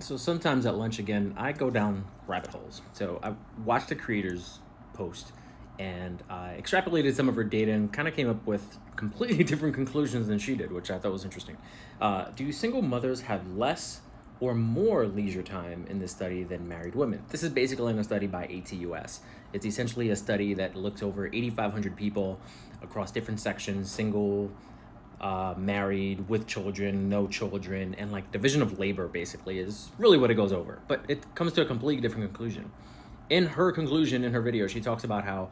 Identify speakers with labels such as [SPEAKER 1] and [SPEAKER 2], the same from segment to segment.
[SPEAKER 1] So sometimes at lunch again, I go down rabbit holes. So I watched the creator's post and I extrapolated some of her data and kind of came up with completely different conclusions than she did, which I thought was interesting. Do single mothers have less or more leisure time in this study than married women? This is basically a study by ATUS. It's essentially a study that looks over 8,500 people across different sections, single, married, with children, no children, and like division of labor basically is really what it goes over. But it comes to a completely different conclusion. In her conclusion, in her video, she talks about how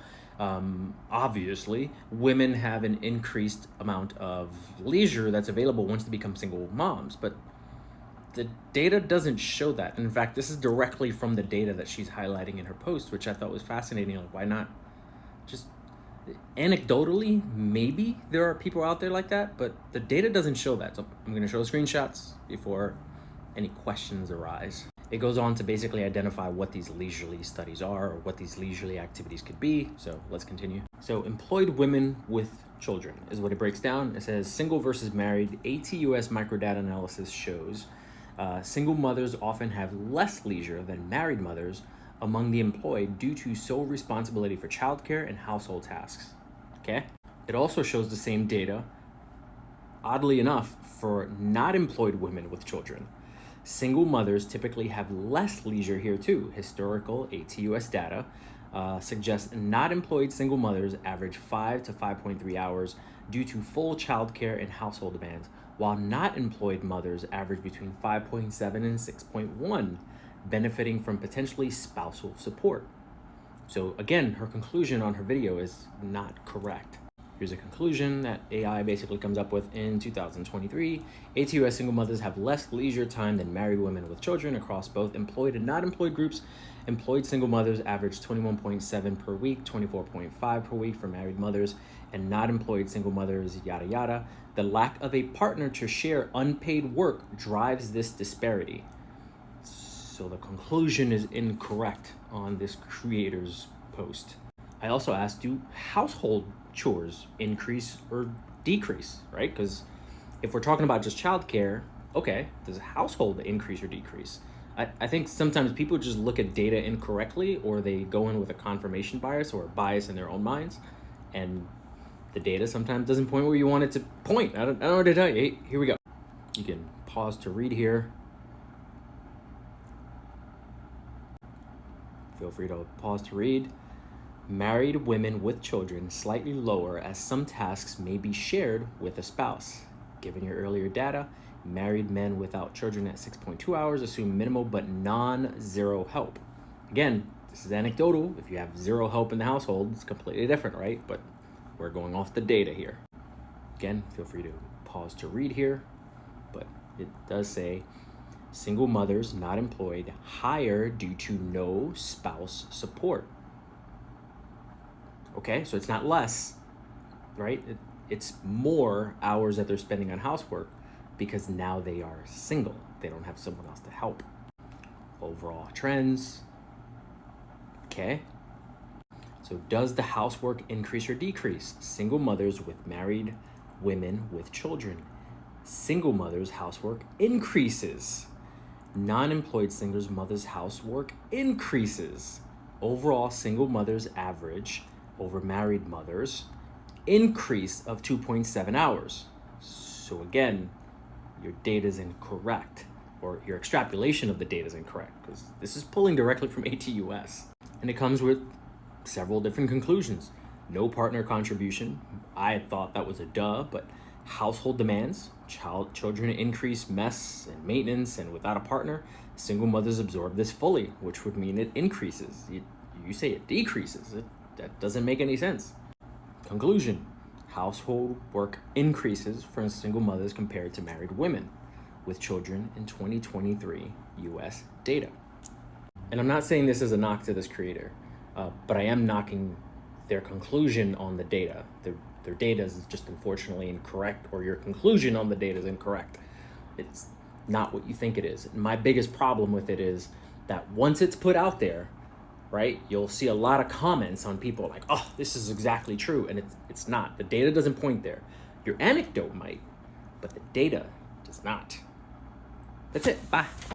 [SPEAKER 1] obviously women have an increased amount of leisure that's available once they become single moms. But the data doesn't show that. And in fact, this is directly from the data that she's highlighting in her post, which I thought was fascinating. Like, why not just anecdotally, maybe there are people out there like that, but the data doesn't show that. So I'm going to show screenshots before any questions arise. It goes on to basically identify what these leisurely studies are or what these leisurely activities could be. So let's continue. So employed women with children is what it breaks down. It says single versus married. ATUS microdata analysis shows single mothers often have less leisure than married mothers among the employed due to sole responsibility for childcare and household tasks. Okay? It also shows the same data, oddly enough, for not employed women with children. Single mothers typically have less leisure here too. Historical ATUS data suggests not employed single mothers average 5 to 5.3 hours due to full childcare and household demands, while not employed mothers average between 5.7 and 6.1, benefiting from potentially spousal support. So again, her conclusion on her video is not correct. Here's a conclusion that AI basically comes up with in 2023. ATUS single mothers have less leisure time than married women with children across both employed and not employed groups. Employed single mothers average 21.7 per week, 24.5 per week for married mothers, and not employed single mothers, yada yada. The lack of a partner to share unpaid work drives this disparity. So the conclusion is incorrect on this creator's post. I also asked, do household chores increase or decrease, right? Because if we're talking about just childcare, okay, does household increase or decrease? I think sometimes people just look at data incorrectly, or they go in with a confirmation bias or a bias in their own minds, and the data sometimes doesn't point where you want it to point. I don't know what to tell you. Hey, here we go. You can pause to read here. Feel free to pause to read. Married women with children slightly lower, as some tasks may be shared with a spouse. Given your earlier data, married men without children at 6.2 hours assume minimal but non-zero help. Again, this is anecdotal. If you have zero help in the household, it's completely different, right? But we're going off the data here. Again, feel free to pause to read here, but it does say single mothers not employed higher due to no spouse support. Okay, so it's not less, right? It's more hours that they're spending on housework because now they are single. They don't have someone else to help. Overall trends. Okay. So does the housework increase or decrease? Single mothers with married women with children. Single mothers' housework increases. Non-employed single mothers' housework increases. Overall, single mothers average over married mothers increase of 2.7 hours. So again, your data is incorrect, or your extrapolation of the data is incorrect, because this is pulling directly from ATUS. And it comes with several different conclusions. No partner contribution. I thought that was a duh, but household demands, children increase mess and maintenance, and without a partner, single mothers absorb this fully, which would mean it increases. You say it decreases. That doesn't make any sense. Conclusion: household work increases for single mothers compared to married women with children in 2023 US data. And I'm not saying this is a knock to this creator, but I am knocking their conclusion on the data. Their data is just unfortunately incorrect, or your conclusion on the data is incorrect. It's not what you think it is. And my biggest problem with it is that once it's put out there, right, you'll see a lot of comments on people like, oh, this is exactly true, and it's not. The data doesn't point there. Your anecdote might, but the data does not. That's it. Bye.